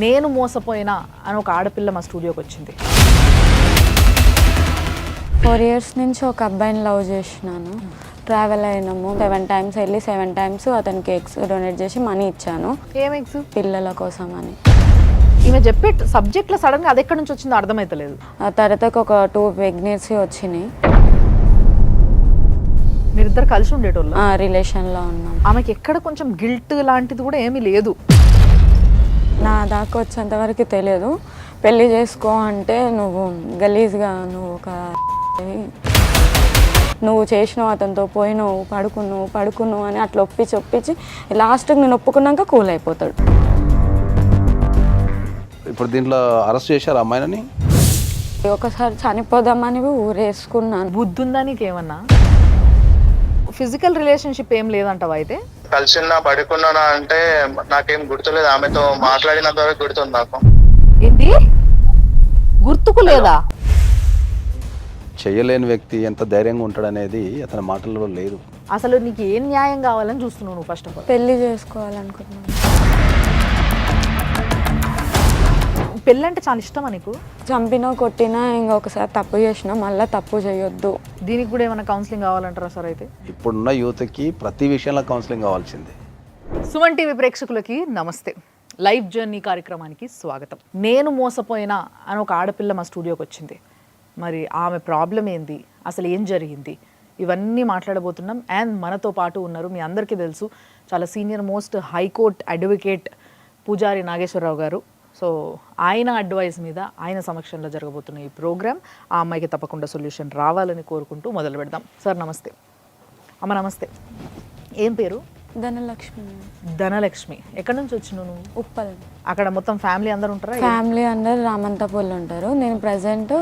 నేను మోసపోయినా అని ఒక ఆడపిల్ల మా స్టూడియోకి వచ్చింది. 4 years నుంచి ఒక అబ్బాయిని లవ్ చేసినాను. ట్రావెల్ అయినాము 7 times వెళ్ళి 7 times అతనికి ఎగ్స్ డొనేట్ చేసి మనీ ఇచ్చాను. ఏం ఎగ్స్? పిల్లల కోసం అని. ఈమె చెప్పే సబ్జెక్ట్లో సడన్గా అది ఎక్కడి నుంచి వచ్చిందో అర్థమవుతలేదు. ఆ తర్వాత ఒక 2 ప్రెగ్నెన్సీ వచ్చినాయి. మీరిద్దరు కలిసి ఉండేటోళ్ళు? రిలేషన్లో ఉన్నాం. ఆమెకి ఎక్కడ కొంచెం గిల్ట్ లాంటిది కూడా ఏమీ లేదు. నా దాకా వచ్చేంత వరకు తెలియదు. పెళ్లి చేసుకో అంటే నువ్వు గలీజ్గా నువ్వు చేసినావు, అతనితో పోయినావు, పడుకున్నావు అని అట్లా ఒప్పించి లాస్ట్కి నేను ఒప్పుకున్నాక కూల్ అయిపోతాడు. ఇప్పుడు దీంట్లో అరెస్ట్ చేశారు అమ్మాయిని. ఒకసారి చనిపోదామని ఊరేసుకున్నాను. బుద్ధి ఉందా నీకేమన్నా? ఫిజికల్ రిలేషన్షిప్ ఏం లేదంటావా? అయితే కలిసిన్నా పడుకున్నానా అంటే నాకేం గుర్తులేదు. ఆమెతో మాట్లాడినంత వరకు గుర్తుంది నాకు. ఏంటి గుర్తుకు లేదా? చెయ్యలేని వ్యక్తి ఎంత ధైర్యంగా ఉంటాడనేది అతని మాటల్లో లేదు. అసలు నీకు ఏం న్యాయం కావాలని చూస్తున్నావు నువ్వు? ఫస్ట్ ఆఫ్ ఆల్ పెళ్లి చేసుకోవాలనుకుంటున్నాను. పెళ్ళంటే చాలా ఇష్టమా నీకు? చంపినా కొట్టినా ఇంకొకసారి తప్పు చేసినా మళ్ళీ తప్పు చేయొద్దు. దీనికి కూడా ఏమైనా కౌన్సిలింగ్ కావాలంటారా సార్? అయితే ఇప్పుడున్న యూత్కి ప్రతి విషయంలో కౌన్సిలింగ్ కావాల్సిందే. సుమన్ టీవీ ప్రేక్షకులకి నమస్తే. లైఫ్ జర్నీ కార్యక్రమానికి స్వాగతం. నేను మోసపోయినా అని ఒక ఆడపిల్ల మా స్టూడియోకి వచ్చింది. మరి ఆమె ప్రాబ్లం ఏంది, అసలు ఏం జరిగింది, ఇవన్నీ మాట్లాడబోతున్నాం. అండ్ మనతో పాటు ఉన్నారు, మీ అందరికీ తెలుసు, చాలా సీనియర్ మోస్ట్ హైకోర్టు అడ్వకేట్ పూజారి నాగేశ్వరరావు గారు. సో ఆయన అడ్వైస్ మీద ఆయన సమక్షంలో జరగబోతున్న ఈ ప్రోగ్రామ్ ఆ అమ్మాయికి తప్పకుండా సొల్యూషన్ రావాలని కోరుకుంటూ మొదలు పెడదాం. సార్ నమస్తే. అమ్మ నమస్తే. ఏం పేరు? ధనలక్ష్మి. ధనలక్ష్మి. ఎక్కడి నుంచి వచ్చినావు నువ్వు? ఉప్పల్. అక్కడ మొత్తం ఫ్యామిలీ అందరు ఉంటారా? ఫ్యామిలీ అందరు రామంతపూర్లో ఉంటారు. నేను ప్రజెంట్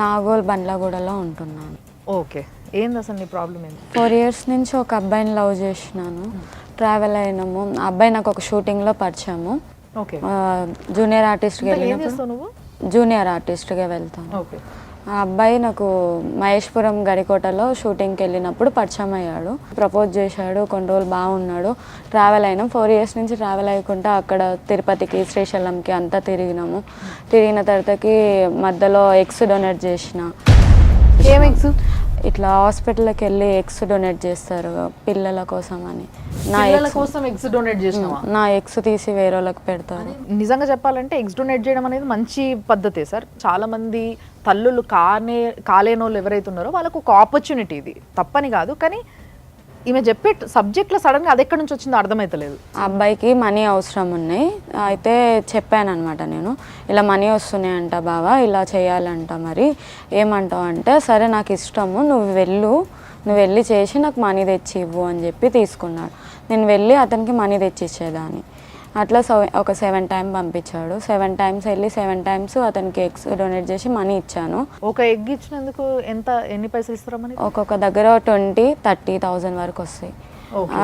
నాగోల్ బండ్లగూడలో ఉంటున్నాను. ఓకే. ఏంది అసలు నీ ప్రాబ్లం ఏంది? 4 years నుంచి ఒక అబ్బాయిని లవ్ చేసినాను. ట్రావెల్ అయినాము. ఆ అబ్బాయి నాకు ఒక షూటింగ్లో పరిచయము. ఓకే. జూనియర్ ఆర్టిస్ట్గా వెళ్ళినప్పుడు నువ్వు జూనియర్ ఆర్టిస్ట్గా వెళ్తాను. ఓకే. ఆ అబ్బాయి నాకు మహేష్పురం గడికోటలో షూటింగ్కి వెళ్ళినప్పుడు పరిచయం అయ్యాడు. ప్రపోజ్ చేశాడు. కొన్ని రోజులు బాగున్నాడు. ట్రావెల్ అయినాం. 4 years నుంచి ట్రావెల్ అయ్యకుండా అక్కడ తిరుపతికి, శ్రీశైలంకి అంతా తిరిగినాము. తిరిగిన తర్వాతకి మధ్యలో ఎగ్స్ డొనేట్ చేసిన. ఏం ఎగ్స్? ఇట్లా హాస్పిటల్కి వెళ్ళి ఎగ్స్ డొనేట్ చేస్తారు పిల్లల కోసం అని. కోసం ఎగ్స్ డొనేట్ చేసినావా? నా ఎగ్స్ తీసి వేరే వాళ్ళకి పెడతారు. నిజంగా చెప్పాలంటే ఎగ్స్ డొనేట్ చేయడం అనేది మంచి పద్ధతే సార్. చాలా మంది తల్లులు కాలేని వాళ్ళు ఎవరైతే ఉన్నారో వాళ్ళకు ఒక ఆపర్చునిటీ, ఇది తప్పని కాదు. కానీ ఈమె చెప్పే సబ్జెక్ట్లో సడన్గా అది ఎక్కడి నుంచి వచ్చిందో అర్థమవుతలేదు. ఆ అబ్బాయికి మనీ అవసరం ఉన్నాయి. అయితే చెప్పాను అనమాట, నేను ఇలా మనీ వస్తున్నాయంట బావా, ఇలా చేయాలంట, మరి ఏమంటావు అంటే, సరే నాకు ఇష్టము, నువ్వు వెళ్ళి చేసి నాకు మనీ తెచ్చి ఇవ్వు అని చెప్పి తీసుకున్నాడు. నేను వెళ్ళి అతనికి మనీ తెచ్చి ఇచ్చేదాన్ని. అట్లా ఒక 7 times పంపించాడు. 7 times వెళ్ళి 7 times అతనికి ఎగ్స్ డొనేట్ చేసి మనీ ఇచ్చాను. ఒక ఎగ్ ఇచ్చినందుకు ఎన్ని పైసలు ఇస్తారమ్మని? ఒక్కొక్క దగ్గర 20,000-30,000 వరకు వస్తాయి.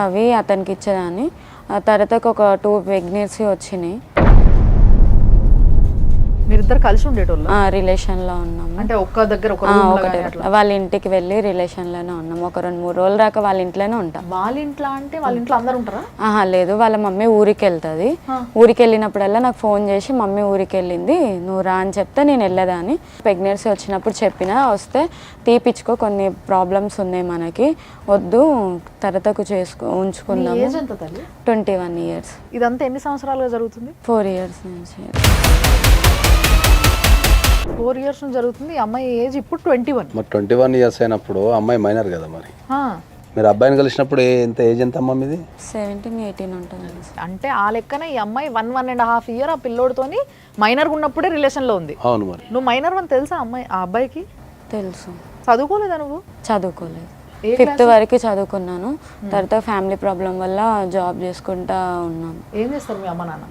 అవి అతనికి ఇచ్చేదాన్ని. ఆ తర్వాత ఒక 2 ప్రెగ్నెన్సీ వచ్చినాయి. మీరిద్దరు కలిసి ఉండేటోళ్ళు? రిలేషన్లో ఉన్నాము. అంటే ఒక్క దగ్గర వాళ్ళ ఇంటికి వెళ్ళి రిలేషన్లోనే ఉన్నాము. ఒక 2-3 రోజుల దాకా వాళ్ళ ఇంట్లోనే ఉంటాం. వాళ్ళ ఇంట్లో అంటే వాళ్ళ ఇంట్లో అందరు ఉంటారా? లేదు, వాళ్ళ మమ్మీ ఊరికి వెళ్తుంది. ఊరికి వెళ్ళినప్పుడల్లా నాకు ఫోన్ చేసి మమ్మీ ఊరికి వెళ్ళింది, నువ్వు రా అని చెప్తే నేను వెళ్ళేదాన్ని. ప్రెగ్నెన్సీ వచ్చినప్పుడు చెప్పినా, వస్తే తీపిచ్చుకో, కొన్ని ప్రాబ్లమ్స్ ఉన్నాయి మనకి, వద్దు తర్వాతకు ఉంచుకుందాము. 21 years. ఇదంతా ఎన్ని సంవత్సరాలుగా జరుగుతుంది? 4 years నుంచి. 4 years నుంచి జరుగుతుంది. ఈ అమ్మాయి ఏజ్ ఇప్పుడు 21. మరి 21 years అయినప్పుడు అమ్మాయి మైనర్ కదా. మరి మీరు అబ్బాయిని కలిసినప్పుడు ఎంత ఏజ్ ఎంత అమ్మ మీది? 17-18 ఉంటుంది. అంటే ఆ లెక్కన ఈ అమ్మాయి 1.5 year ఆ పిల్లోడితోని మైనర్ ఉన్నప్పుడే రిలేషన్లో ఉంది. అవును. మరి నువ్వు మైనర్ అని తెలుసా ఆ అబ్బాయికి? తెలుసు. చదువుకోలేదా నువ్వు? చదువుకోలేదు. 5th వరకు చదువుకున్నాను. తర్వాత ఫ్యామిలీ ప్రాబ్లం వల్ల జాబ్ చేసుకుంటా ఉన్నాను. ఏం చేస్తారు మీ అమ్మ నాన్న?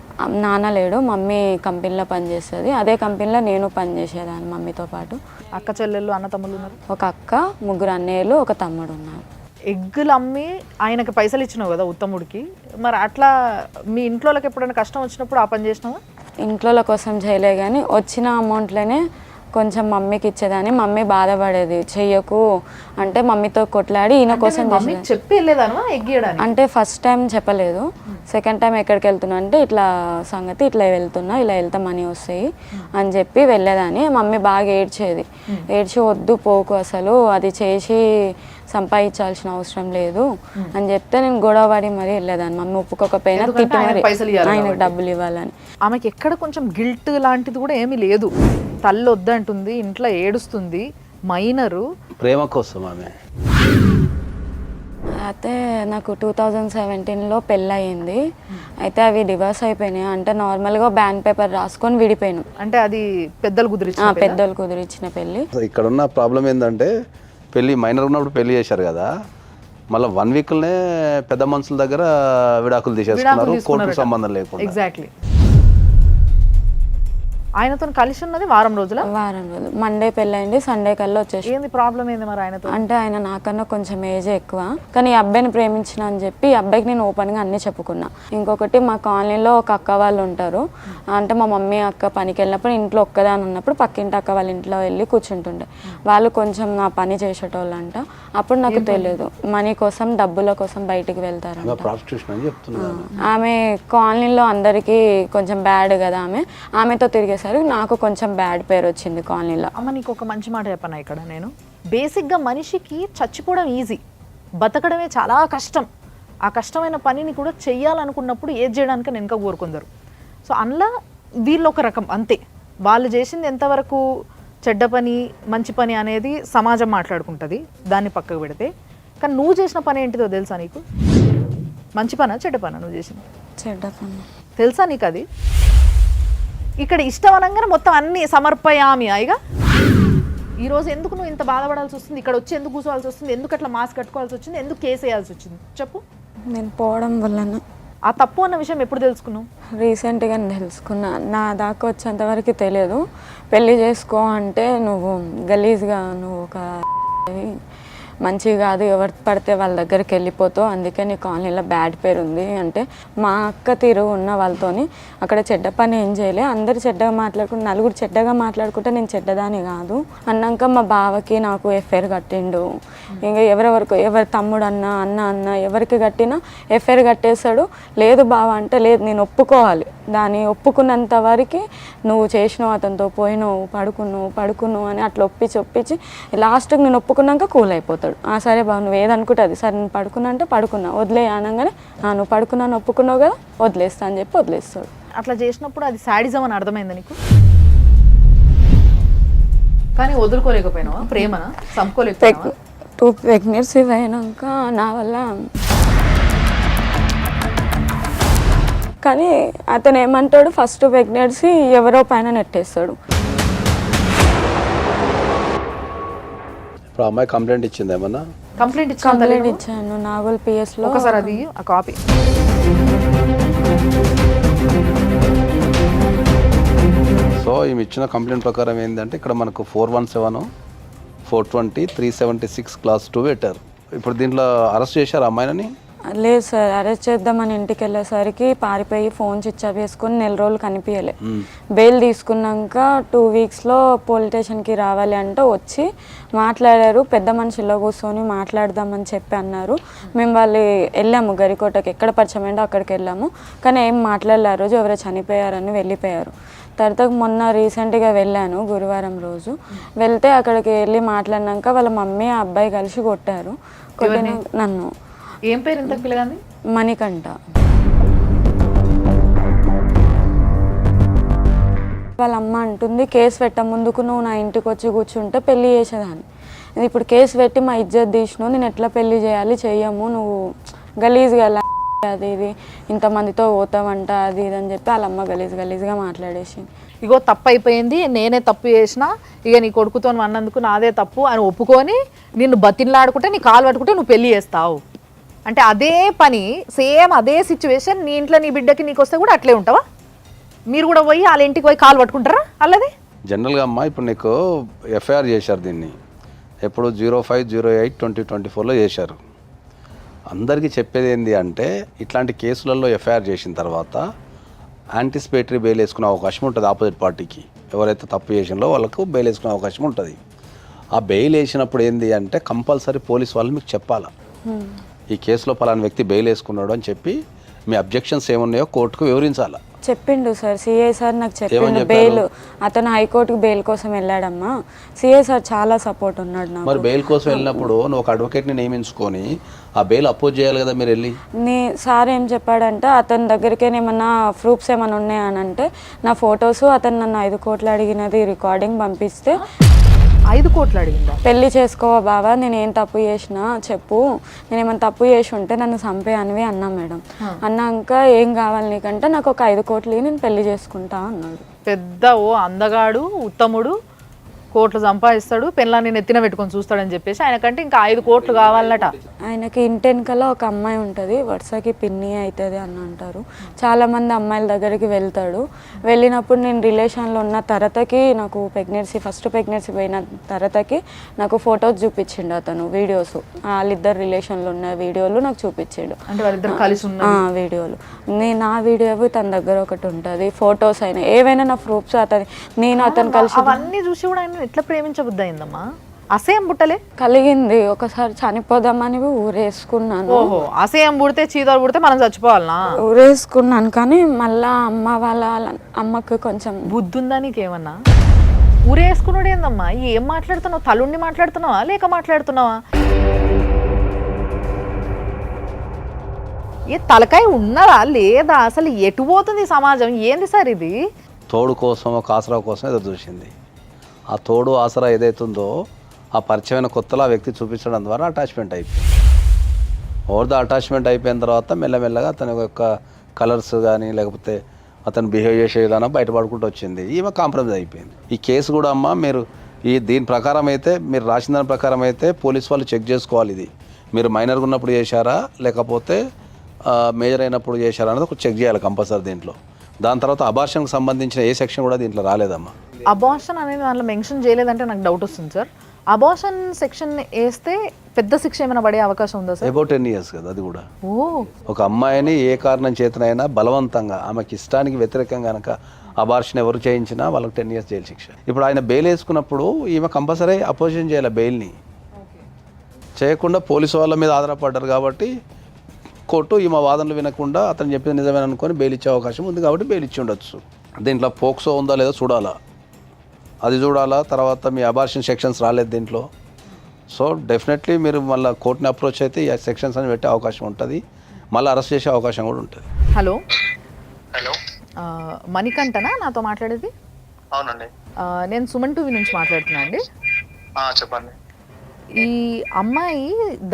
నాన్న లేడు, మమ్మీ కంపెనీలో పనిచేస్తుంది. అదే కంపెనీలో నేను పనిచేసేదాన్ని మమ్మీతో పాటు. అక్క చెల్లెళ్ళు, అన్న తమ్ముళ్ళు ఉన్నారు? ఒక అక్క, 3 అన్నయ్యలు, ఒక తమ్ముడు ఉన్నారు. ఎగ్గులు అమ్మి ఆయనకి పైసలు ఇచ్చినావు కదా ఉత్తముడికి, మరి అట్లా మీ ఇంట్లోకి ఎప్పుడైనా కష్టం వచ్చినప్పుడు ఆ పని చేసినావా? ఇంట్లో కోసం చేయలే, కానీ వచ్చిన అమౌంట్లోనే కొంచెం మమ్మీకి ఇచ్చేదాన్ని. మమ్మీ బాధపడేది, చెయ్యకు అంటే మమ్మీతో కొట్లాడి ఈయన కోసం మమ్మీకి చెప్పి వెళ్ళేదాను ఎగ్గేయడానికి. అంటే ఫస్ట్ టైం చెప్పలేదు, సెకండ్ టైం ఎక్కడికి వెళ్తున్నా అంటే ఇట్లా సంగతి ఇట్లా వెళ్తున్నా, ఇలా వెళ్తా మనీ వస్తాయి అని చెప్పి వెళ్ళేదాన్ని. మమ్మీ బాగా ఏడ్చేది, ఏడ్చి వద్దు పోకు అసలు అది చేసి సంపాదించాల్సిన అవసరం లేదు అని చెప్తే నేను గొడవ పడి మరీ వెళ్ళేదాన్ని. మమ్మీ ఒప్పుకోకపోయినా తిట్టి మరి ఆయనకు డబ్బులు ఇవ్వాలని. ఆమెకి ఎక్కడ కొంచెం గిల్ట్ లాంటిది కూడా ఏమీ లేదు. తల్లి వద్దంటుంది, ఇంట్లో ఏడుస్తుంది, మైనరు, ప్రేమ కోసం ఆమె. అయితే నాకు 2017లో పెళ్ళి అయ్యింది. అయితే అవి డివోర్స్ అయిపోయినాయి. అంటే నార్మల్గా బ్యాంక్ పేపర్ రాసుకొని విడిపోయాను. అంటే అది పెద్దలు కుదిరిచ్చిన పెళ్ళి. ఇక్కడ ఉన్న ప్రాబ్లం ఏంటంటే పెళ్ళి మైనర్ ఉన్నప్పుడు పెళ్లి చేశారు కదా, మళ్ళీ 1 వీక్లోనే పెద్ద మనుషుల దగ్గర విడాకులు తీసేసుకున్నారు, కోర్టుకు సంబంధం లేకుండా. ఎగ్జాక్ట్లీ. ఆయనతో కలిసి ఉన్నది వారం రోజులు. మండే పెళ్ళైంది, సండే కల్లా వచ్చేసి. ఏంది ప్రాబ్లం ఏంది మరి ఆయనతో? అంటే ఆయన నాకన్నా కొంచెం ఏజ్ ఎక్కువ, కానీ ఈ అబ్బాయిని ప్రేమించిన అని చెప్పి ఈ అబ్బాయికి నేను ఓపెన్గా అన్నీ చెప్పుకున్నా. ఇంకొకటి మా కాలనీలో ఒక అక్క వాళ్ళు ఉంటారు, అంటే మా మమ్మీ అక్క పనికి వెళ్ళినప్పుడు ఇంట్లో ఒక్కదాని ఉన్నప్పుడు పక్కింటి అక్క వాళ్ళ ఇంట్లో వెళ్ళి కూర్చుంటుండే. వాళ్ళు కొంచెం నా పని చేసేటోళ్ళు అంట. అప్పుడు నాకు తెలియదు, మనీ కోసం డబ్బుల కోసం బయటికి వెళ్తారు. ఆమె కాలనీలో అందరికీ కొంచెం బ్యాడ్ కదా, ఆమెతో తిరిగే నాకు కొంచెం బ్యాడ్ పేరు వచ్చింది కాలనీలో. అమ్మ నీకు ఒక మంచి మాట చెప్పనా ఇక్కడ నేను. బేసిక్గా మనిషికి చచ్చిపోవడం ఈజీ, బతకడమే చాలా కష్టం. ఆ కష్టమైన పనిని కూడా చెయ్యాలనుకున్నప్పుడు ఏది చేయడానికి వెనక కోరుకుందరు. సో అందులో వీళ్ళు ఒక రకం అంతే. వాళ్ళు చేసింది ఎంతవరకు చెడ్డ పని మంచి పని అనేది సమాజం మాట్లాడుకుంటుంది, దాన్ని పక్కకు పెడితే. కానీ నువ్వు చేసిన పని ఏంటిదో తెలుసా నీకు? మంచి పనా చెడ్డ పనా నువ్వు చేసింది? చెడ్డ పని. తెలుసా నీకు అది? ఇక్కడ ఇష్టం అనగానే మొత్తం అన్ని సమర్పయామి. ఇక ఈరోజు ఎందుకు నువ్వు ఇంత బాధపడాల్సి వస్తుంది? ఇక్కడ వచ్చి ఎందుకు కూర్చోవాల్సి వస్తుంది? ఎందుకు అట్లా మాస్క్ కట్టుకోవాల్సి వచ్చింది? ఎందుకు కేసు వేయాల్సి వచ్చింది చెప్పు. నేను పోవడం వల్ల. ఆ తప్పు అన్న విషయం ఎప్పుడు తెలుసుకున్నావు? రీసెంట్గా తెలుసుకున్నా. నా దాకా వచ్చేంతవరకు తెలియదు. పెళ్ళి చేసుకో అంటే నువ్వు గలీజ్గా, నువ్వు ఒక మంచిగా కాదు, ఎవరు పడితే వాళ్ళ దగ్గరికి వెళ్ళిపోతావు, అందుకే నీ కాలనీలో బ్యాడ్ పేరు ఉంది అంటే. మా అక్క తీరు ఉన్న వాళ్ళతోని అక్కడ చెడ్డ పని ఏం చేయలే, అందరు చెడ్డగా మాట్లాడుకుంటే, నలుగురు చెడ్డగా మాట్లాడుకుంటే నేను చెడ్డదాని కాదు అన్నాక మా బావకి నాకు ఎఫ్ఐఆర్ కట్టిండు. ఇంకా ఎవరి తమ్ముడు అన్న ఎవరికి కట్టినా ఎఫ్ఐఆర్ కట్టేస్తాడు. లేదు బావ అంటే లేదు, నేను ఒప్పుకోవాలి, దాన్ని ఒప్పుకున్నంత వరకు నువ్వు చేసినావు, అతనితో పోయినావు, పడుకున్నావు అని అట్లా ఒప్పించి లాస్ట్కి నేను ఒప్పుకున్నాక కూల్ అయిపోతాడు. సరే బాబు నువ్వు ఏదనుకుంటే అది, సరే నేను పడుకున్నా అంటే పడుకున్నా, వదిలే అనగానే నువ్వు పడుకున్నాను ఒప్పుకున్నావు కదా వదిలేస్తా అని చెప్పి వదిలేస్తాడు. అట్లా చేసినప్పుడు అది శాడిజం అని అర్థమైందా నీకు? కానీ వదులుకోలేకపోయినావా? ప్రేమనా చంపుకోలేకపోయినావా? 2 ప్రెగ్నెన్సీ అయినాక నా వల్ల. కానీ అతను ఏమంటాడు, ఫస్ట్ ప్రెగ్నెన్సీ ఎవరో పైన నెట్టేస్తాడు. ఇప్పుడు అమ్మాయి కంప్లైంట్ ఇచ్చింది ఏమన్నా? కంప్లైంట్ ఇచ్చాను నాగోల్ PS లో. ఒకసారి అది ఆ కాపీ. సో ఈమె ఇచ్చిన కంప్లైంట్ ప్రకారం ఏంటంటే ఇక్కడ మనకు 417, 420, 376 Class 2 పెట్టారు. ఇప్పుడు దీంట్లో అరెస్ట్ చేశారు అమ్మాయిని? లేదు సార్, అరెస్ట్ చేద్దామని ఇంటికి వెళ్ళేసరికి పారిపోయి ఫోన్ స్విచ్ ఆఫ్ వేసుకొని 4 రోజులు కనిపించలే. బెయిల్ తీసుకున్నాక 2 వీక్స్లో పోలీస్ స్టేషన్కి రావాలి అంటే వచ్చి మాట్లాడారు. పెద్ద మనుషుల్లో కూర్చొని మాట్లాడదామని చెప్పి అన్నారు. మేము వాళ్ళు వెళ్ళాము గరికోటకి, ఎక్కడ పరిచయం ఏంటో అక్కడికి వెళ్ళాము. కానీ ఏం మాట్లాడలే. ఆ రోజు ఎవరో చనిపోయారని వెళ్ళిపోయారు. తర్వాత మొన్న రీసెంట్గా వెళ్ళాను గురువారం రోజు. వెళ్తే అక్కడికి వెళ్ళి మాట్లాడినాక వాళ్ళ మమ్మీ ఆ అబ్బాయి కలిసి కొట్టారు. నన్ను. ఏం పేరు ఎంత పిల్లగాంది? మణికంఠ. వాళ్ళ అమ్మ అంటుంది కేసు పెట్ట ముందుకు నువ్వు నా ఇంటికి వచ్చి కూర్చుంటే పెళ్లి చేసేదాన్ని, ఇప్పుడు కేసు పెట్టి మా ఇజ్జత్ తీసినావు, నేను ఎట్లా పెళ్లి చేయాలి, చెయ్యము, నువ్వు గలీజ్గా అది ఇది ఇంతమందితో పోతావంట అది ఇది అని చెప్పి వాళ్ళ అమ్మ గలీజ్గా మాట్లాడేసి. ఇగో తప్పు అయిపోయింది, నేనే తప్పు చేసిన, ఇక నీ కొడుకుతో అన్నందుకు నాదే తప్పు అని ఒప్పుకొని నిన్ను బతిన్లాడుకుంటే నీ కాలు పట్టుకుంటే నువ్వు పెళ్లి చేస్తావు అంటే అదే పని సేమ్ అదే సిచ్యువేషన్ నీ ఇంట్లో నీ బిడ్డకి నీకు వస్తే కూడా అట్లే ఉంటావా? మీరు కూడా పోయి వాళ్ళ ఇంటికి పోయి కాలు పట్టుకుంటారా? అల్లది జనరల్గా అమ్మా ఇప్పుడు నీకు ఎఫ్ఐఆర్ చేశారు, దీన్ని ఎప్పుడు 05/08/2024లో చేశారు. అందరికీ చెప్పేది ఏంటి అంటే ఇట్లాంటి కేసులలో ఎఫ్ఐఆర్ చేసిన తర్వాత యాంటిసిపేటరీ బెయిల్ వేసుకునే అవకాశం ఉంటుంది ఆపోజిట్ పార్టీకి. ఎవరైతే తప్పు చేసినో వాళ్ళకు బెయిల్ వేసుకునే అవకాశం ఉంటుంది. ఆ బెయిల్ వేసినప్పుడు ఏంది అంటే కంపల్సరీ పోలీస్ వాళ్ళు మీకు చెప్పాలా, ఈ కేసులో పలానా వ్యక్తి బెయిల్ వేసుకున్నాడు అని చెప్పి మీ అబ్జెక్షన్స్ ఏమున్నాయో కోర్టుకు వివరించాలా. చెప్పిండు సార్, సిఐ సార్ నాకు చెప్పిండు బెయిల్. అతను హైకోర్టుకి బెయిల్ కోసం వెళ్ళాడమ్మా. సిఐ సార్ చాలా సపోర్ట్ ఉన్నాడు నాకు. మరి బెయిల్ కోసం వెళ్ళినప్పుడు నువ్వు ఒక అడ్వకేట్ని నియమించుకొని ఆ బెయిల్ అపోజ్ చేయాలి కదా మీరు వెళ్ళి. సార్ ఏం చెప్పాడంటే అతని దగ్గరికి ఏమన్నా ప్రూఫ్స్ ఏమైనా ఉన్నాయనంటే నా ఫొటోస్, అతను నన్ను 5 కోట్లు అడిగినది రికార్డింగ్ పంపిస్తే 5 కోట్లు అడిగిందా? పెళ్లి చేసుకోవా బావా, నేను ఏం తప్పు చేసినా చెప్పు, నేను ఏమైనా తప్పు చేసి ఉంటే నన్ను చంపే అనివి అన్నా మేడం. అన్నాక ఏం కావాలి నీకంటే నాకు ఒక 5 కోట్లు నేను పెళ్లి చేసుకుంటా అన్నాడు. పెద్ద అందగాడు ఉత్తముడు, కోట్లు సంపాదిస్తాడు, పెళ్ళాన్ని నెత్తిన పెట్టుకొని చూస్తాడని చెప్పేసి ఆయనకంటే ఇంకా 5 కోట్లు కావాలట. ఆయనకి ఇంటెనకల ఒక అమ్మాయి ఉంటుంది, వరుసకి పిన్ని అవుతుంది అని అంటారు. చాలామంది అమ్మాయిల దగ్గరికి వెళ్తాడు. వెళ్ళినప్పుడు నేను రిలేషన్లో ఉన్న తర్వాతకి నాకు ఫస్ట్ ప్రెగ్నెన్సీ పోయిన తర్వాతకి నాకు ఫొటోస్ చూపించిండు అతను, వీడియోస్, వాళ్ళిద్దరు రిలేషన్లో ఉన్న వీడియోలు నాకు చూపించాడు. అంటే వాళ్ళిద్దరు కలిసి ఉన్న వీడియోలు నా వీడియో తన దగ్గర ఒకటి ఉంటుంది, ఫొటోస్ అయినా ఏవైనా నా ప్రూఫ్స్ నేను అతను కలిసి అవన్నీ చూసి కూడా ఆయన ఎట్లా ప్రేమించబుద్ధి అయిందమ్మా? అసేం పుట్టలే కలిగింది. ఒకసారి చనిపోదామని ఊరేసుకున్నాను. ఓహో, అసేం పుడితే చీదలు పుడితే మనం చచ్చిపోవాలనా? ఊరేసుకున్నాను. కానీ మళ్ళా అమ్మ వాళ్ళ అమ్మకు కొంచెం బుద్ధి ఉందా నీకేమన్నా? ఊరేసుకున్నాడు ఏందమ్మా? ఏం మాట్లాడుతున్నావు? తలుండి మాట్లాడుతున్నావా లేక మాట్లాడుతున్నావా? ఏ తలకాయ ఉన్నదా లేదా? అసలు ఎటు పోతుంది సమాజం? ఏంది సార్ ఇది? తోడు కోసం ఒక ఆసరా కోసం ఎదురు చూసింది. ఆ తోడు ఆసరా ఏదైతుందో ఆ పరిచయమైన కొత్తలో ఆ వ్యక్తి చూపించడం ద్వారా అటాచ్మెంట్ అయిపోయింది. ఓవర్ద అటాచ్మెంట్ అయిపోయిన తర్వాత మెల్లమెల్లగా అతని యొక్క కలర్స్ కానీ లేకపోతే అతను బిహేవ్ చేసే విధానం బయటపడుకుంటూ వచ్చింది. ఈమె కాంప్రమైజ్ అయిపోయింది. ఈ కేసు కూడా అమ్మ మీరు దీని ప్రకారం అయితే మీరు రాసిన దాని ప్రకారం అయితే పోలీస్ వాళ్ళు చెక్ చేసుకోవాలి. ఇది మీరు మైనర్గా ఉన్నప్పుడు చేశారా లేకపోతే మేజర్ అయినప్పుడు చేశారా అనేది ఒక చెక్ చేయాలి కంపల్సరీ దీంట్లో. దాని తర్వాత అబార్షన్కి సంబంధించిన ఏ సెక్షన్ కూడా దీంట్లో రాలేదమ్మా. అబార్షన్ అనేది దాంట్లో మెన్షన్ చేయలేదంటే నాకు డౌట్ వస్తుంది సార్. అబార్షన్ సెక్షన్ వేస్తే పెద్ద శిక్ష ఏమైనా పడే అవకాశం ఉందా సార్? అబౌట్ 10 years కదా అది కూడా. ఓ, ఒక అమ్మాయిని ఏ కారణం చేతనైనా బలవంతంగా ఆమెకి ఇష్టానికి వ్యతిరేకంగా కనుక అబార్షన్ ఎవరు చేయించినా వాళ్ళకి 10 years జైలు శిక్ష. ఇప్పుడు ఆయన బెయిల్ వేసుకున్నప్పుడు ఈమె కంపల్సరీ అపోజిషన్ చేయాలి. బెయిల్ని చేయకుండా పోలీసు వాళ్ళ మీద ఆధారపడ్డారు కాబట్టి కోర్టు ఈమె వాదనలు వినకుండా అతను చెప్పింది నిజమేనని అనుకొని బెయిల్ ఇచ్చే అవకాశం ఉంది కాబట్టి బెయిల్ ఇచ్చి ఉండొచ్చు. దీంట్లో పోక్సో ఉందా లేదా చూడాలా, అది చూడాలా. తర్వాత మీ అబార్షన్ సెక్షన్స్ రాలేదు దీంట్లో. సో డెఫినెట్లీ మీరు మళ్ళీ కోర్టుని అప్రోచ్ అయితే ఈ సెక్షన్స్ అని పెట్టే అవకాశం ఉంటుంది, మళ్ళీ అరెస్ట్ చేసే అవకాశం కూడా ఉంటుంది. హలో హలో, మణికంఠనా నాతో మాట్లాడేది? అవునండి. నేను సుమన్ టీవీ నుంచి మాట్లాడుతున్నా అండి. చెప్పండి. ఈ అమ్మాయి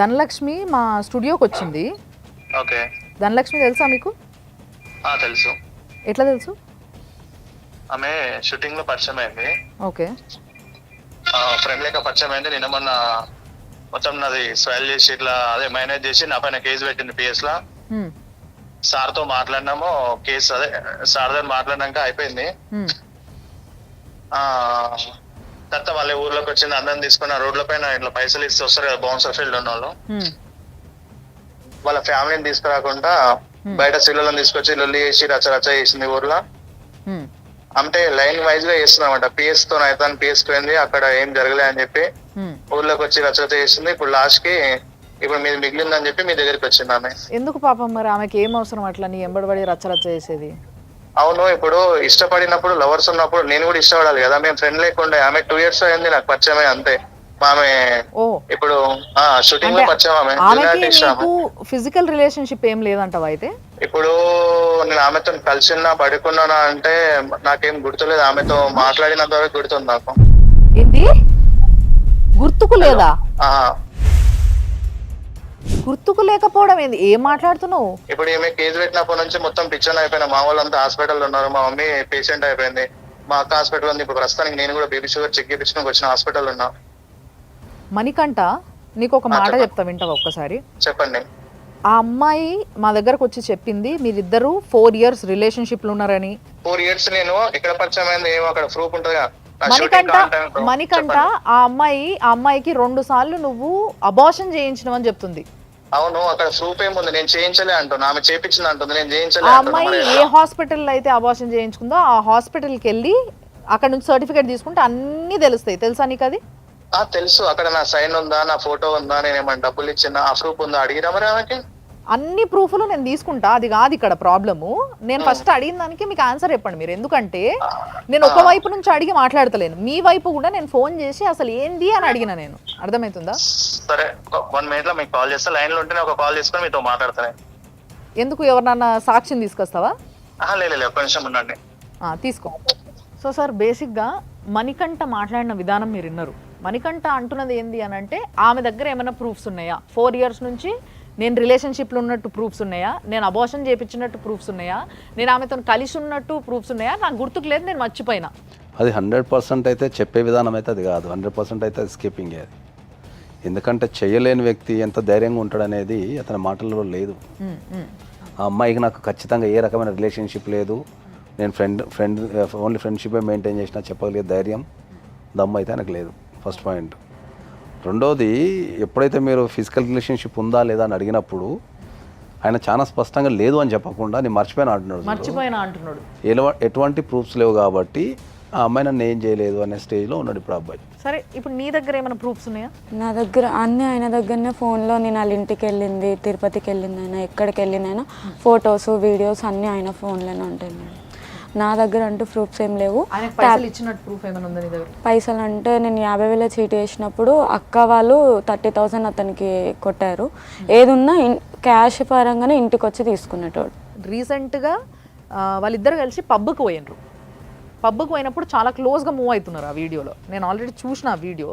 ధనలక్ష్మి మా స్టూడియోకి వచ్చింది. ఓకే. ధనలక్ష్మి తెలుసా మీకు? తెలుసు. ఎట్లా తెలుసు? ఆమె షూటింగ్ లో పరిచయం అయింది. ఓకే. ఫ్రెండ్ లేక పరిచయం అయింది. నిన్న మొన్న మొత్తం నాది స్వైల్ చేసి ఇట్లా అదే మేనేజ్ చేసి నా పైన కేసు పెట్టింది PS లా. సార్ తో మాట్లాడినాము, కేసు అదే సార్ దగ్గర మాట్లాడినాక అయిపోయింది. తర్వాత వాళ్ళ ఊర్లోకి వచ్చింది, అందరం తీసుకుని ఆ రోడ్ల పైన ఇట్లా పైసలు ఇస్తే వస్తారు కదా బౌన్సర్ ఫీల్డ్ ఉన్న వాళ్ళు, వాళ్ళ ఫ్యామిలీని తీసుకురాకుండా బయట సిల్లులను తీసుకొచ్చి లొల్లి చేసి రచ్చ చేసింది ఊర్లో. అంటే లైన్ వైజ్ గా చేస్తున్నామంట. PS తో అయితే PS పోయింది, అక్కడ ఏం జరగలే అని చెప్పి ఊర్లోకి వచ్చి రచ్చ చేసింది. ఇప్పుడు లాస్ట్ కి ఇప్పుడు మీది మిగిలిందని చెప్పి మీ దగ్గరికి వచ్చింది ఆమె. ఎందుకు పాపం మరి ఆమెకి ఏం అవసరం అట్లా నీ ఎంబడి రచ్చ చేసేది? అవును, ఇప్పుడు ఇష్టపడినప్పుడు లవర్స్ ఉన్నప్పుడు నేను కూడా ఇష్టపడాలి కదా. మేము ఫ్రెండ్ లేకుండా ఆమె 2 years అయింది నాకు పరిచయమే అంతే. ఆమె ఇప్పుడు షూటింగ్ లో పరిచయం. ఫిజికల్ రిలేషన్షిప్ ఏం లేదంటావా అయితే? ఇప్పుడు నేను ఆమెతో కలిసిన్నా పడుకున్నానా అంటే నాకేం గుర్తులేదు. ఆమెతో మాట్లాడినంత వరకు గుర్తుంది నాకు. ఏంది గుర్తుకు లేదా? గుర్తుకు లేకపోవడం ఏంది? ఏం మాట్లాడుతున్నావు? ఇప్పుడు ఈమె కేసు పెట్టినప్పటి నుంచి మొత్తం పిక్చర్ అయిపోయినా. మా వాళ్ళంతా హాస్పిటల్ ఉన్నారు, మా మమ్మీ పేషెంట్ అయిపోయింది, మా అక్క హాస్పిటల్ ఉంది. ఇప్పుడు ప్రస్తుతానికి నేను కూడా బేబీ షుగర్ చెక్ చేయించుకుని వచ్చిన హాస్పిటల్ ఉన్నా. మణికంఠ, నీకు ఒక మాట చెప్తా, వింటావా ఒక్కసారి? చెప్పండి. ఆ అమ్మాయి మా దగ్గరకు వచ్చి చెప్పింది మీరిద్దరు 4 years రిలేషన్షిప్ లో ఉన్నారని. 4 years నేను ఎక్కడ పరిచయం అయింది ఏమో అక్కడ ప్రూఫ్ ఉంటుందిగా. మణికంఠ ఆ అమ్మాయికి 2 సార్లు నువ్వు అబార్షన్ చేయించినవని చెప్తుంది. అవును అక్కడ ప్రూఫ్ ఏముంది, నేను చేయించలే అంటున్నా, ఆమె చేయించింది అంటుంది, నేను చేయించలే ఆ అంటున్నా. అమ్మాయి మరి ఏ హాస్పిటల్లో అయితే అబార్షన్ చేయించుకుందో ఆ హాస్పిటల్కి వెళ్ళి అక్కడ నుంచి సర్టిఫికేట్ తీసుకుంటే అన్నీ తెలుస్తాయి. తెలుసా నీకు అది? తెలుసు, అక్కడ నా సైన్ ఉందా, నా ఫోటో ఉందా, నేను ఏమైనా డబ్బులు ఇచ్చినా ఆ ప్రూఫ్ ఉందా అడిగిరా మరి ఆమెకి? అన్ని ప్రూఫ్లు నేను తీసుకుంటా, అది కాదు ఇక్కడ ప్రాబ్లము. నేను ఫస్ట్ అడిగిన దానికి మీకు ఆన్సర్ చెప్పండి మీరు. ఎందుకంటే నేను ఒక వైపు నుంచి అడిగి మాట్లాడతలేను, మీ వైపు కూడా నేను ఫోన్ చేసి అసలు ఏంది అని అడిగిన. నేను అర్థమవుతుందా? సరే 1 minute లో మీకు కాల్ చేస్తా, లైన్ లో ఉంటే ఒక కాల్ చేసుకొని మీతో మాట్లాడతాను. ఎందుకు, ఎవరినన్నా సాక్షిని తీసుకొస్తావా? లేదు ఒక్క నిమిషం ఉండండి. తీసుకో. సో సార్, బేసిక్గా మణికంఠ మాట్లాడిన విధానం మీరు విన్నారు. మణికంఠ అంటున్నది ఏంది అని అంటే, ఆమె దగ్గర ఏమైనా ప్రూఫ్స్ ఉన్నాయా, 4 years నుంచి నేను రిలేషన్షిప్లో ఉన్నట్టు ప్రూఫ్స్ ఉన్నాయా, నేను అబార్షన్ చేయించినట్టు ప్రూఫ్స్ ఉన్నాయా, నేను ఆమెతో కలిసి ఉన్నట్టు ప్రూఫ్స్ ఉన్నాయా, నాకు గుర్తుకు లేదు, నేను మర్చిపోయినా. అది 100% అయితే చెప్పే విధానం అయితే అది కాదు, 100% అయితే అది స్కిప్పింగ్. అది ఎందుకంటే చేయలేని వ్యక్తి ఎంత ధైర్యంగా ఉంటాడనేది అతని మాటల్లో లేదు. ఆ అమ్మాయికి నాకు ఖచ్చితంగా ఏ రకమైన రిలేషన్షిప్ లేదు, నేను ఓన్లీ ఫ్రెండ్షిపే మెయింటైన్ చేసినా చెప్పగలిగే ధైర్యం దమ్ము అయితే ఆయనకు లేదు. First point. రెండోది, ఎప్పుడైతే మీరు ఫిజికల్ రిలేషన్షిప్ ఉందా లేదా అని అడిగినప్పుడు ఆయన చాలా స్పష్టంగా లేదు అని చెప్పకుండా నేను మర్చిపోయినా అంటున్నాడు. ఎటువంటి ప్రూఫ్స్ లేవు కాబట్టి ఆ అమ్మాయి నన్ను ఏం చేయలేదు అనే స్టేజ్లో ఉన్నాడు ఇప్పుడు అబ్బాయి. సరే, ఇప్పుడు నీ దగ్గర ఏమైనా ప్రూఫ్స్ ఉన్నాయా? నా దగ్గర అన్నీ ఆయన దగ్గరనే ఫోన్లో, నేను వాళ్ళ ఇంటికి వెళ్ళింది, తిరుపతికి వెళ్ళింది, అయినా ఎక్కడికి వెళ్ళినైనా ఫొటోస్ వీడియోస్ అన్నీ ఆయన ఫోన్లోనే ఉంటాయి మేడం. నా దగ్గర అంటూ ప్రూఫ్స్ ఏం లేవు. పైసలు అంటే నేను 50,000 చీటీ వేసినప్పుడు అక్క వాళ్ళు 30,000 అతనికి కొట్టారు. ఏదున్నా క్యాష్ పరంగానే ఇంటికి వచ్చి తీసుకునేటోడు. రీసెంట్గా వాళ్ళిద్దరు కలిసి పబ్కి పోయినప్పుడు చాలా క్లోజ్గా మూవ్ అవుతున్నారు ఆ వీడియోలో. నేను ఆల్రెడీ చూసిన ఆ వీడియో.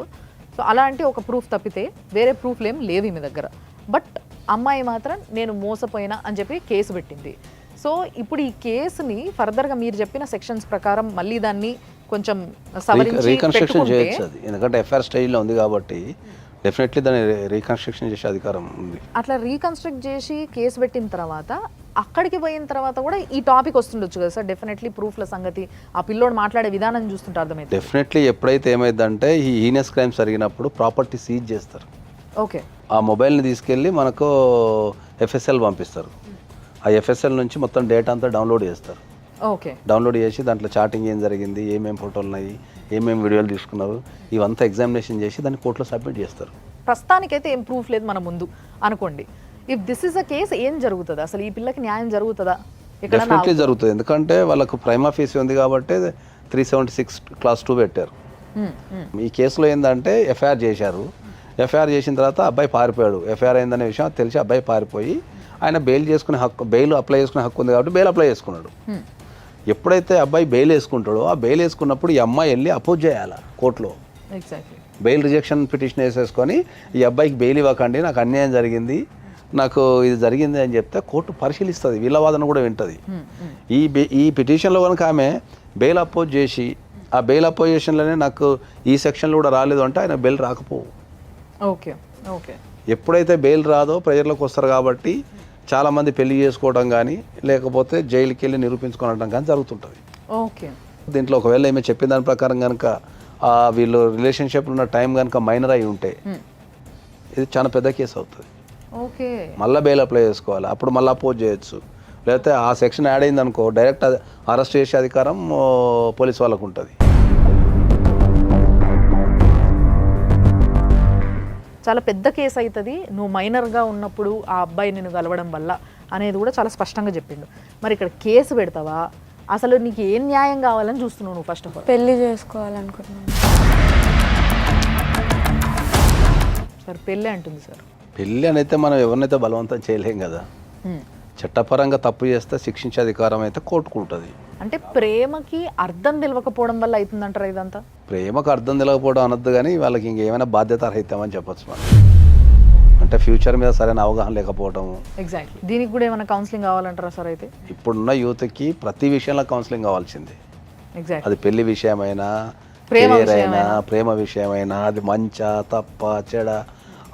సో అలాంటి ఒక ప్రూఫ్ తప్పితే వేరే ప్రూఫ్లు ఏం లేవు మీ దగ్గర. బట్ అమ్మాయి మాత్రం నేను మోసపోయినా అని చెప్పి కేసు పెట్టింది. సో ఇప్పుడు ఈ కేసుని ఫర్దర్గా మీరు చెప్పిన సెక్షన్స్ ప్రకారం మళ్ళీ దాన్ని కొంచెం రీకన్స్ట్రక్షన్ చేయొచ్చు. అది ఎందుకంటే ఎఫ్ఐఆర్ స్టేజ్లో ఉంది కాబట్టి డెఫినెట్లీ దాన్ని రీకన్స్ట్రక్షన్ చేసే అధికారం ఉంది. అట్లా రీకన్స్ట్రక్ట్ చేసి కేసు పెట్టిన తర్వాత అక్కడికి పోయిన తర్వాత కూడా ఈ టాపిక్ వస్తుండొచ్చు కదా సార్? డెఫినెట్లీ ప్రూఫ్ల సంగతి, ఆ పిల్లోడు మాట్లాడే విధానం చూస్తుంటే అర్థమైంది. డెఫినెట్లీ ఎప్పుడైతే ఏమైందంటే ఈ హీనస్ క్రైమ్స్ జరిగినప్పుడు ప్రాపర్టీ సీజ్ చేస్తారు. ఓకే. ఆ మొబైల్ని తీసుకెళ్ళి మనకు ఎఫ్ఎస్ఎల్ పంపిస్తారు. ఆ ఎఫ్ఎస్ఎల్ నుంచి మొత్తం డేటా అంతా డౌన్లోడ్ చేస్తారు. ఓకే. డౌన్లోడ్ చేసి దాంట్లో చాటింగ్ ఏం జరిగింది, ఏమేమి ఫోటోలు ఉన్నాయి, ఏమేమి వీడియోలు తీసుకున్నారు, ఇవంతా ఎగ్జామినేషన్ చేసి దాన్ని కోర్టులో సబ్మిట్ చేస్తారు. ప్రస్తుతానికైతే ఏం ప్రూఫ్ లేదు మన ముందు అనుకోండి. If this is a case ఏం జరుగుతుంది అసలు? ఈ పిల్లకి న్యాయం జరుగుతుందా? డెఫినెట్లీ జరుగుతుంది. ఎందుకంటే వాళ్ళకు ప్రైమా ఫీస్ ఉంది కాబట్టి 376 Clause 2 పెట్టారు. ఈ కేసులో ఏంటంటే ఎఫ్ఐఆర్ చేశారు. ఎఫ్ఐఆర్ చేసిన తర్వాత అబ్బాయి పారిపోయాడు. ఎఫ్ఐఆర్ అయిందనే విషయం తెలిసి అబ్బాయి పారిపోయి ఆయన బెయిల్ అప్లై చేసుకునే హక్కు ఉంది కాబట్టి బెయిల్ అప్లై చేసుకున్నాడు. ఎప్పుడైతే అబ్బాయి బెయిల్ వేసుకుంటాడో ఆ బెయిల్ వేసుకున్నప్పుడు ఈ అమ్మాయి వెళ్ళి అపోజ్ చేయాలి కోర్టులో. బెయిల్ రిజెక్షన్ పిటిషన్ వేసేసుకొని ఈ అబ్బాయికి బెయిల్ ఇవ్వకండి, నాకు అన్యాయం జరిగింది, నాకు ఇది జరిగింది అని చెప్తే కోర్టు పరిశీలిస్తుంది, వీళ్ళ వాదన కూడా వింటుంది. ఈ పిటిషన్లో కనుక ఆమె బెయిల్ అపోజ్ చేసి ఆ బెయిల్ అపోజిషన్లోనే నాకు ఈ సెక్షన్లో కూడా రాలేదు అంటే ఆయన బెయిల్ రాకపోవు. ఓకే. ఓకే. ఎప్పుడైతే బెయిల్ రాదో ప్రజలకు వస్తారు కాబట్టి చాలామంది పెళ్లి చేసుకోవడం కానీ లేకపోతే జైలుకి వెళ్ళి నిరూపించుకోవడం కానీ జరుగుతుంటుంది. ఓకే. దీంట్లో ఒకవేళ ఏమో చెప్పిన దాని ప్రకారం కనుక వీళ్ళు రిలేషన్షిప్లో ఉన్న టైం కనుక మైనర్ అయి ఉంటే ఇది చాలా పెద్ద కేసు అవుతుంది. ఓకే. మళ్ళీ బెయిల్ అప్లై చేసుకోవాలి, అప్పుడు మళ్ళీ అపోజ్ చేయొచ్చు. లేకపోతే ఆ సెక్షన్ యాడ్ అయింది అనుకో డైరెక్ట్ అరెస్ట్ చేసే అధికారం పోలీస్ వాళ్ళకు ఉంటుంది. చాలా పెద్ద కేసు అవుతుంది నువ్వు మైనర్గా ఉన్నప్పుడు ఆ అబ్బాయి నిన్ను కలవడం వల్ల అనేది కూడా చాలా స్పష్టంగా చెప్పిండు. మరి ఇక్కడ కేసు పెడతావా? అసలు నీకు ఏం న్యాయం కావాలని చూస్తున్నావు నువ్వు? ఫస్ట్ ఆఫ్ ఆల్ పెళ్లి చేసుకోవాలనుకుంటున్నాను సార్. పెళ్ళి అంటుంది సార్. పెళ్ళి అనైతే మనం ఎవరినైతే బలవంతం చేయలేం కదా. చట్టపరంగా తప్పు చేస్తే శిక్షించే అధికారం అయితే కోర్టుకు ఉంటుంది. అంటే ప్రేమకి అర్థం తెలియకపోవడం వల్ల అవుతుందంటారా ఇదంతా? ప్రేమకు అర్థం తెలియకపోవడం అనొద్దు కానీ వాళ్ళకి ఇంకేమైనా బాధ్యత రహితమని చెప్పచ్చు మనం. అంటే ఫ్యూచర్ మీద సరైన అవగాహన లేకపోవడం. ఎగ్జాక్ట్లీ. దీనికి కూడా ఏమైనా కౌన్సిలింగ్ కావాలంటారా సార్? అయితే ఇప్పుడున్న యూత్కి ప్రతి విషయంలో కౌన్సిలింగ్ కావాల్సిందే. ఎగ్జాక్ట్లీ. అది పెళ్లి విషయమైనా, కెరీర్ అయినా, ప్రేమ విషయమైనా, అది మంచా తప్ప చెడ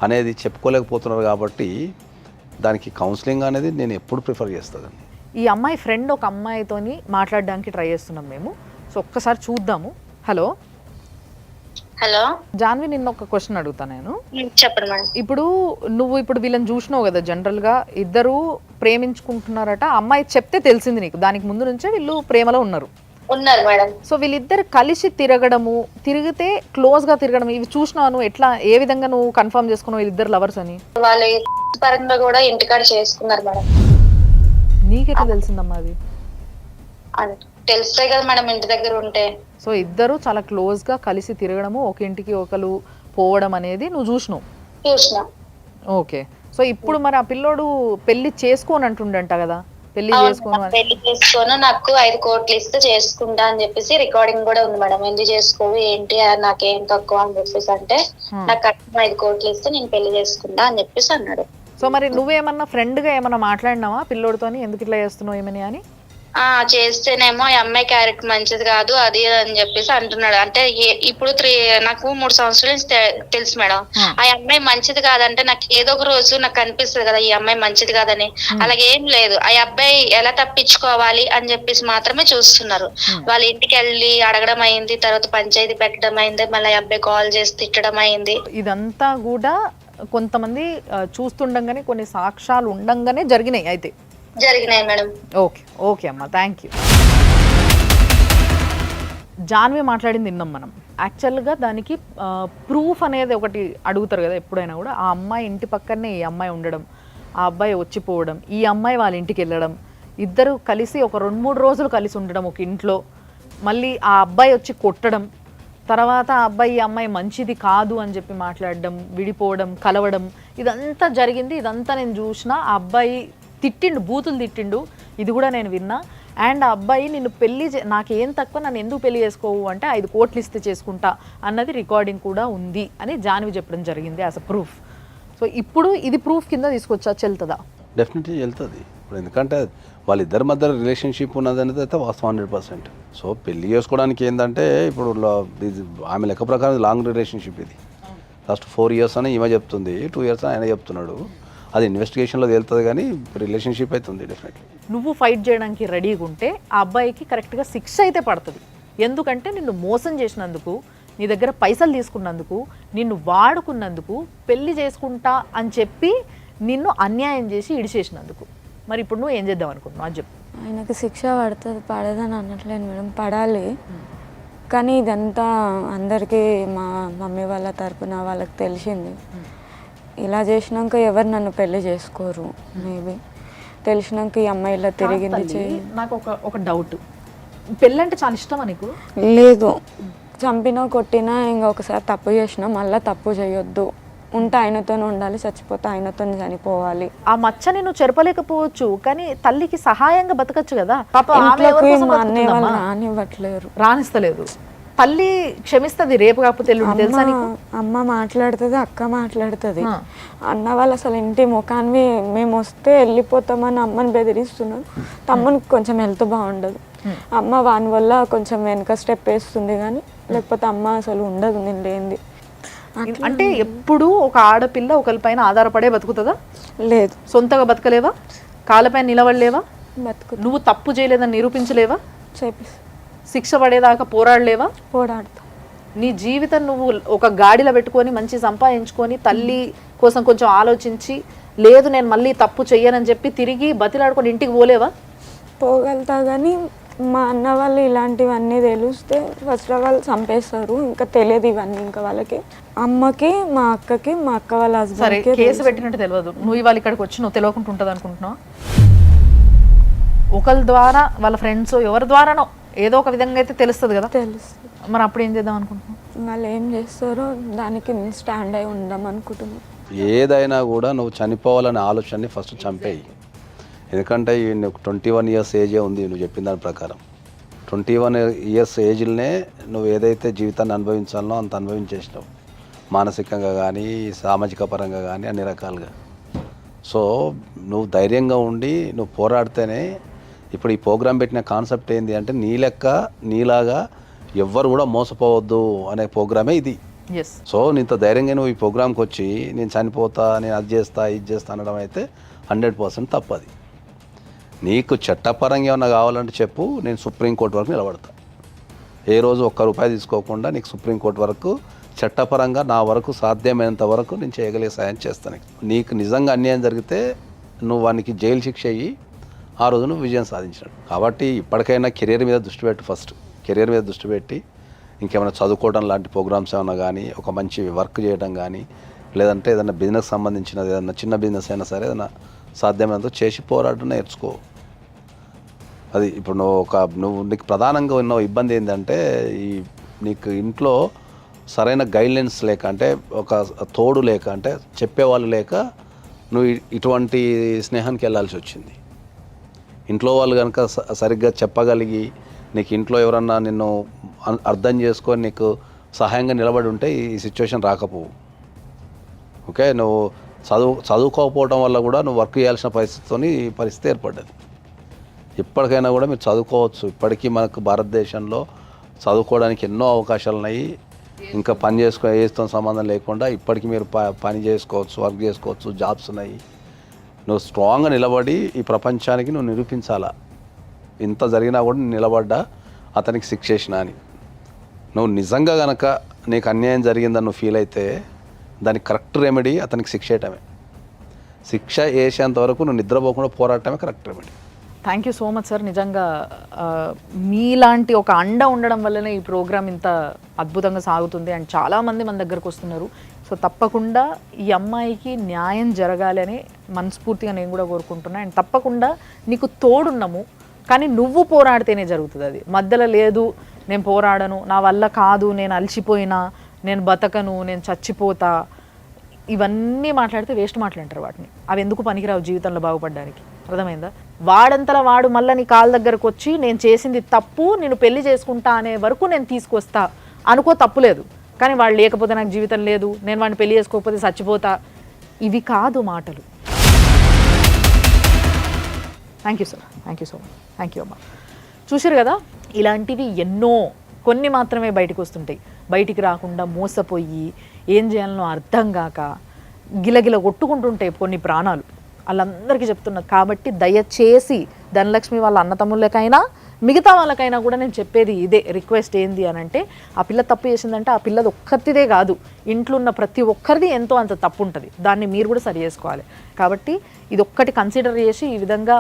అనేది చెప్పుకోలేకపోతున్నారు కాబట్టి దానికి కౌన్సిలింగ్ అనేది నేను ఎప్పుడు ప్రిఫర్ చేస్తాను. ఈ అమ్మాయి ఫ్రెండ్ ఒక అమ్మాయితోని మాట్లాడడానికి ట్రై చేస్తున్నాం మేము. సో ఒక్కసారి చూద్దాము. హలో హలో జాన్వి, నిన్న ఒక క్వశ్చన్ అడుగుతా నేను. చెప్పండి మేడం. ఇప్పుడు వీళ్ళని చూసినావు కదా, జనరల్ గా ఇద్దరు ప్రేమించుకుంటున్నారట. అమ్మాయి చెప్తే తెలిసింది నీకు, దానికి ముందు నుంచే వీళ్ళు ప్రేమలో ఉన్నారు. ఉన్నారు మేడం. సో వీళ్ళిద్దరు కలిసి తిరిగితే క్లోజ్ గా తిరగడం ఇవి చూసినావు నువ్వు? ఎట్లా, ఏ విధంగా నువ్వు కన్ఫర్మ్ చేసుకున్నావు వీళ్ళిద్దరు లవర్స్ అని? వాళ్ళు పరంగా కూడా ఇంటికాడ చేసుకున్నారు మేడం. నీకెట్లా తెలిసిందమ్మా అది? తెలుస్తాయి కదా మేడం ఇంటి దగ్గర ఉంటే. సో ఇద్దరు చాలా క్లోజ్ గా కలిసి తిరగడము, ఒక ఇంటికి ఒకరు పోవడం అనేది నువ్వు చూసినావు? చూసిన. ఓకే. సో ఇప్పుడు మరి ఆ పిల్లోడు పెళ్లి చేసుకోని అంటుండంట కదా, పెళ్లి చేసుకోను, నాకు 5 కోట్లు ఇస్తే చేసుకుంటా అని చెప్పేసి రికార్డింగ్ కూడా ఉంది మేడం. ఎందుకు చేసుకోవు ఏంటి, నాకేం తక్కువ అని చెప్పేసి అంటే, నాకు 5 కోట్లు ఇస్తే నేను పెళ్లి చేసుకుంటా అని చెప్పేసి అన్నాడు. సో మరి నువ్వేమన్నా ఫ్రెండ్ గా ఏమన్నా మాట్లాడినావా పిల్లోడితోని, ఎందుకు ఇట్లా చేస్తున్నావు ఏమని అని? చేస్తేనేమో ఈ అమ్మాయి క్యారెక్టర్ మంచిది కాదు అది అని చెప్పేసి అంటున్నాడు. అంటే ఇప్పుడు నాకు 3 సంవత్సరాల నుంచి తెలుసు మేడం. ఆ అమ్మాయి మంచిది కాదంటే నాకు ఏదో ఒక రోజు నాకు అనిపిస్తుంది కదా ఈ అమ్మాయి మంచిది కాదని. అలాగే ఏం లేదు, ఆ అబ్బాయి ఎలా తప్పించుకోవాలి అని చెప్పేసి మాత్రమే చూస్తున్నారు. వాళ్ళ ఇంటికి వెళ్ళి అడగడం అయింది, తర్వాత పంచాయతీ పెట్టడం అయింది, మళ్ళీ ఆ అబ్బాయి కాల్ చేసి తిట్టడం అయింది. ఇదంతా కూడా కొంతమంది చూస్తుండగానే, కొన్ని సాక్ష్యాలు ఉండంగానే జరిగినాయి అయితే? జరిగినాయి మేడం. ఓకే ఓకే అమ్మా, థ్యాంక్ యూ. జాన్వి మాట్లాడింది విన్నాం మనం. యాక్చువల్గా దానికి ప్రూఫ్ అనేది ఒకటి అడుగుతారు కదా ఎప్పుడైనా కూడా. ఆ అమ్మాయి ఇంటి పక్కనే ఈ అమ్మాయి ఉండడం, ఆ అబ్బాయి వచ్చిపోవడం, ఈ అమ్మాయి వాళ్ళ ఇంటికి వెళ్ళడం, ఇద్దరు కలిసి ఒక 2-3 రోజులు కలిసి ఉండడం ఒక ఇంట్లో, మళ్ళీ ఆ అబ్బాయి వచ్చి కొట్టడం, తర్వాత ఆ అబ్బాయి ఈ అమ్మాయి మంచిది కాదు అని చెప్పి మాట్లాడడం, విడిపోవడం, కలవడం, ఇదంతా జరిగింది. ఇదంతా నేను చూసిన. ఆ అబ్బాయి తిట్టిండు, బూతులు తిట్టిండు, ఇది కూడా నేను విన్నా. అండ్ ఆ అబ్బాయి నిన్ను నాకేం తక్కువ, నన్ను ఎందుకు పెళ్లి చేసుకోవు అంటే 5 కోట్లు ఇస్తే చేసుకుంటా అన్నది రికార్డింగ్ కూడా ఉంది అని జాన్వి చెప్పడం జరిగింది యాజ్ అ ప్రూఫ్. సో ఇప్పుడు ఇది ప్రూఫ్ కింద తీసుకొచ్చా, చెల్తుందా? డెఫినెట్లీ వెళ్తుంది. ఇప్పుడు ఎందుకంటే వాళ్ళిద్దరి మధ్య రిలేషన్షిప్ ఉన్నది అనేది అయితే వాస్తవం 100%. సో పెళ్లి చేసుకోవడానికి ఏంటంటే ఇప్పుడు ఆమె లెక్క ప్రకారం లాంగ్ రిలేషన్షిప్ ఇది. లాస్ట్ 4 years అని ఈమె చెప్తుంది, 2 years ఆయన చెప్తున్నాడు. అది ఇన్వెస్టిగేషన్లో తేలుతుంది, కానీ రిలేషన్షిప్ అయితే ఉంది డెఫినెట్లీ. నువ్వు ఫైట్ చేయడానికి రెడీగా ఉంటే ఆ అబ్బాయికి కరెక్ట్గా శిక్ష అయితే పడుతుంది. ఎందుకంటే నిన్ను మోసం చేసినందుకు, నీ దగ్గర పైసలు తీసుకున్నందుకు, నిన్ను వాడుకున్నందుకు, పెళ్లి చేసుకుంటా అని చెప్పి నిన్ను అన్యాయం చేసి ఇడిచేసినందుకు. మరి ఇప్పుడు నువ్వు ఏం చేద్దాం అనుకుంటున్నావు అది చెప్పు. ఆయనకి శిక్ష పడదని అనట్లేదు మేడం, పడాలి. కానీ ఇదంతా అందరికీ మా మమ్మీ వాళ్ళ తరపున వాళ్ళకి తెలిసింది. ఇలా చేసినాక ఎవరు నన్ను పెళ్లి చేసుకోరు. మేబీ తెలిసినాక ఈ అమ్మాయి ఇలా తిరిగింది. నాకు ఒక డౌట్, పెళ్ళంటే చాలా ఇష్టమా నీకు? లేదు, చంపినా కొట్టినా ఇంకొకసారి తప్పు చేసినా మళ్ళీ తప్పు చేయొద్దు. ఉంటే ఆయనతోనే ఉండాలి, చచ్చిపోతే ఆయనతో చనిపోవాలి. ఆ మచ్చని నువ్వు చెరపలేకపోవచ్చు, కానీ తల్లికి సహాయంగా బతకచ్చు కదా. మా అన్నయ్య వాళ్ళు రానివ్వట్లేరు, రానిస్తలేదు. తల్లి క్షమిస్తుంది రేపు కాకపోతే ఎల్లుండి, తెలుసా నీకు? అమ్మ మాట్లాడుతుంది, అక్క మాట్లాడుతుంది. అన్న వాళ్ళు అసలు ఇంటి ముఖాన్ని మేము వస్తే వెళ్ళిపోతామని అమ్మని బెదిరిస్తున్నారు. తమ్మునికి కొంచెం హెల్త్ బాగుండదు, అమ్మ వాని వల్ల కొంచెం వెనక స్టెప్ వేస్తుంది, కానీ లేకపోతే అమ్మ అసలు ఉండదు నేను లేనిది. అంటే ఎప్పుడు ఒక ఆడపిల్ల ఒకరిపైన ఆధారపడే బతుకుతుందా? లేదు. సొంతగా బతకలేవా? కాళ్ళపైన నిలబడలేవా? బతుకు. నువ్వు తప్పు చేయలేదని నిరూపించలేవా? చేపిస్తా. శిక్ష పడేదాకా పోరాడలేవా? పోరాడతా. నీ జీవితం నువ్వు ఒక గాడిలో పెట్టుకొని మంచి సంపాదించుకొని తల్లి కోసం కొంచెం ఆలోచించి, లేదు నేను మళ్ళీ తప్పు చెయ్యనని చెప్పి తిరిగి బతిలాడుకొని ఇంటికి పోలేవా? పోగలుగుతా, కానీ మా అన్న వాళ్ళు ఇలాంటివన్నీ తెలిస్తే ఫస్ట్ వాళ్ళు చంపేస్తారు. ఇంకా తెలియదు ఇవన్నీ ఇంకా వాళ్ళకి, అమ్మకి, మా అక్కకి, మా అక్క వాళ్ళ హస్బెండ్కి. కేసు పెట్టినట్టు తెలియదు, నువ్వు ఇవాళ ఇక్కడికి వచ్చి నువ్వు తెలియకుండా ఉంటుంది అనుకుంటున్నావు? ఒకరి ద్వారా, వాళ్ళ ఫ్రెండ్స్ ఎవరి ద్వారానో ఏదో ఒక విధంగా అయితే తెలుస్తుంది కదా. తెలుస్తుంది. మరి అప్పుడు ఏం చేద్దాం అనుకుంటున్నావు? వాళ్ళు ఏం చేస్తారో దానికి స్టాండ్ అయి ఉందాం అనుకుంటున్నాను. ఏదైనా కూడా నువ్వు చనిపోవాలనే ఆలోచనని ఫస్ట్ చంపేయి. ఎందుకంటే నీకు 21 years ఏజే ఉంది, నువ్వు చెప్పిన దాని ప్రకారం 21 years ఏజ్లోనే నువ్వు ఏదైతే జీవితాన్ని అనుభవించాలనో అంత అనుభవించేసినావు, మానసికంగా కానీ సామాజిక పరంగా కానీ అన్ని రకాలుగా. సో నువ్వు ధైర్యంగా ఉండి నువ్వు పోరాడితేనే. ఇప్పుడు ఈ ప్రోగ్రాం పెట్టిన కాన్సెప్ట్ ఏంటి అంటే, నీ లెక్క నీలాగా ఎవ్వరు కూడా మోసపోవద్దు అనే ప్రోగ్రామే ఇది. సో నీతో ధైర్యంగా నువ్వు ఈ ప్రోగ్రాంకి వచ్చి నేను చనిపోతా, నేను అది చేస్తా, ఇది చేస్తా అనడం అయితే 100% తప్పది. నీకు చట్టపరంగా ఏమన్నా కావాలంటే చెప్పు, నేను సుప్రీంకోర్టు వరకు నిలబడతా. ఏ రోజు ₹1 తీసుకోకుండా నీకు సుప్రీంకోర్టు వరకు చట్టపరంగా నా వరకు సాధ్యమైనంత వరకు నేను చేయగలిగే సాయం చేస్తాను. నీకు నిజంగా అన్యాయం జరిగితే నువ్వు వానికి జైలు శిక్ష అయ్యి ఆ రోజు నువ్వు విజయం సాధించినాడు. కాబట్టి ఇప్పటికైనా కెరీర్ మీద దృష్టి పెట్టు. ఫస్ట్ కెరీర్ మీద దృష్టి పెట్టి ఇంకేమైనా చదువుకోవడం లాంటి ప్రోగ్రామ్స్ ఏమైనా కానీ, ఒక మంచి వర్క్ చేయడం కానీ, లేదంటే ఏదైనా బిజినెస్ సంబంధించినది ఏదైనా చిన్న బిజినెస్ అయినా సరే ఏదైనా సాధ్యమైనంత చేసి పోరాటం నేర్చుకో. అది ఇప్పుడు నువ్వు నీకు ప్రధానంగా ఉన్న ఇబ్బంది ఏంటంటే నీకు ఇంట్లో సరైన గైడ్లైన్స్ లేక, అంటే ఒక తోడు లేక, అంటే చెప్పేవాళ్ళు లేక నువ్వు ఇటువంటి స్నేహానికి వెళ్ళాల్సి వచ్చింది. ఇంట్లో వాళ్ళు కనుక సరిగ్గా చెప్పగలిగి నీకు ఇంట్లో ఎవరన్నా నిన్ను అర్థం చేసుకొని నీకు సహాయంగా నిలబడి ఉంటే ఈ సిచ్యువేషన్ రాకపోవు. ఓకే, నువ్వు చదువుకోకపోవడం వల్ల కూడా నువ్వు వర్క్ చేయాల్సిన పరిస్థితి ఏర్పడ్డది. ఇప్పటికైనా కూడా మీరు చదువుకోవచ్చు. ఇప్పటికీ మనకు భారతదేశంలో చదువుకోవడానికి ఎన్నో అవకాశాలు ఉన్నాయి. ఇంకా పని చేస్తూ సంబంధం లేకుండా ఇప్పటికీ మీరు పని చేసుకోవచ్చు, వర్క్ చేసుకోవచ్చు, జాబ్స్ ఉన్నాయి. నువ్వు స్ట్రాంగ్గా నిలబడి ఈ ప్రపంచానికి నువ్వు నిరూపించాలా. ఇంత జరిగినా కూడా నిలబడ్డా అతనికి శిక్ష వేసినా అని. నువ్వు నిజంగా కనుక నీకు అన్యాయం జరిగిందని నువ్వు ఫీల్ అయితే దానికి కరెక్ట్ రెమెడీ అతనికి శిక్ష వేయటమే. శిక్ష వేసేంత వరకు నువ్వు నిద్రపోకుండా పోరాటమే correct remedy. Thank you so much sir. నిజంగా మీలాంటి ఒక అండ ఉండడం వల్లనే ఈ ప్రోగ్రామ్ ఇంత అద్భుతంగా సాగుతుంది అండ్ చాలామంది మన దగ్గరకు వస్తున్నారు. సో తప్పకుండా ఈ అమ్మాయికి న్యాయం జరగాలి అని మనస్ఫూర్తిగా నేను కూడా కోరుకుంటున్నాను. అండ్ తప్పకుండా నీకు తోడున్నాము, కానీ నువ్వు పోరాడితేనే జరుగుతుంది. అది మధ్యలో లేదు, నేను పోరాడను, నా వల్ల కాదు, నేను అలసిపోయినా, నేను బతకను, నేను చచ్చిపోతా, ఇవన్నీ మాట్లాడితే వేస్ట్ మాట్లాంటారు. వాటిని అవి ఎందుకు పనికిరావు జీవితంలో బాగుపడడానికి. అర్థమైందా? వాడంతలా వాడు మళ్ళీ నీ కాళ్ళ దగ్గరకు వచ్చి నేను చేసింది తప్పు, నేను పెళ్లి చేసుకుంటా అనే వరకు నేను తీసుకొస్తా అనుకో, తప్పులేదు. కానీ వాడు లేకపోతే నాకు జీవితం లేదు, నేను వాడిని పెళ్లి చేసుకోకపోతే చచ్చిపోతా, ఇవి కాదు మాటలు. Thank you sir, thank you so much, thank you అమ్మా. చూశారు కదా, ఇలాంటివి ఎన్నో, కొన్ని మాత్రమే బయటకు వస్తుంటాయి. బయటికి రాకుండా మోసపోయి ఏం చేయాలనో అర్థం కాక గిలగిల కొట్టుకుంటుంటాయి కొన్ని ప్రాణాలు. వాళ్ళందరికీ చెప్తున్నారు. కాబట్టి దయచేసి ధనలక్ష్మి వాళ్ళ అన్నతమ్ముళ్ళకైనా మిగతా వాళ్ళకైనా కూడా నేను చెప్పేది ఇదే రిక్వెస్ట్. ఏంది అని అంటే, ఆ పిల్ల తప్పు చేసిందంటే ఆ పిల్లది ఒక్కరిదే కాదు, ఇంట్లో ఉన్న ప్రతి ఒక్కరిది ఎంతో అంత తప్పు ఉంటుంది. దాన్ని మీరు కూడా సరి చేసుకోవాలి. కాబట్టి ఇది ఒక్కటి కన్సిడర్ చేసి ఈ విధంగా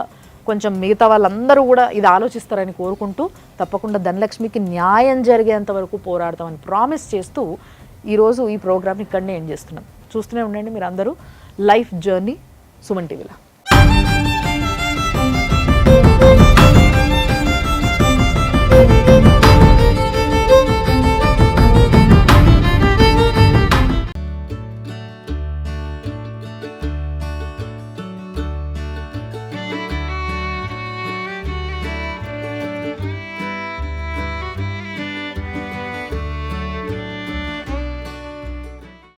కొంచెం మిగతా వాళ్ళందరూ కూడా ఇది ఆలోచిస్తారని కోరుకుంటూ, తప్పకుండా ధనలక్ష్మికి న్యాయం జరిగేంత వరకు పోరాడతామని ప్రామిస్ చేస్తూ ఈరోజు ఈ ప్రోగ్రామ్ ఇక్కడనే ఎండ్ చేస్తున్నాం. చూస్తూనే ఉండండి మీరు అందరూ లైఫ్ జర్నీ సుమన్ టీవీలో.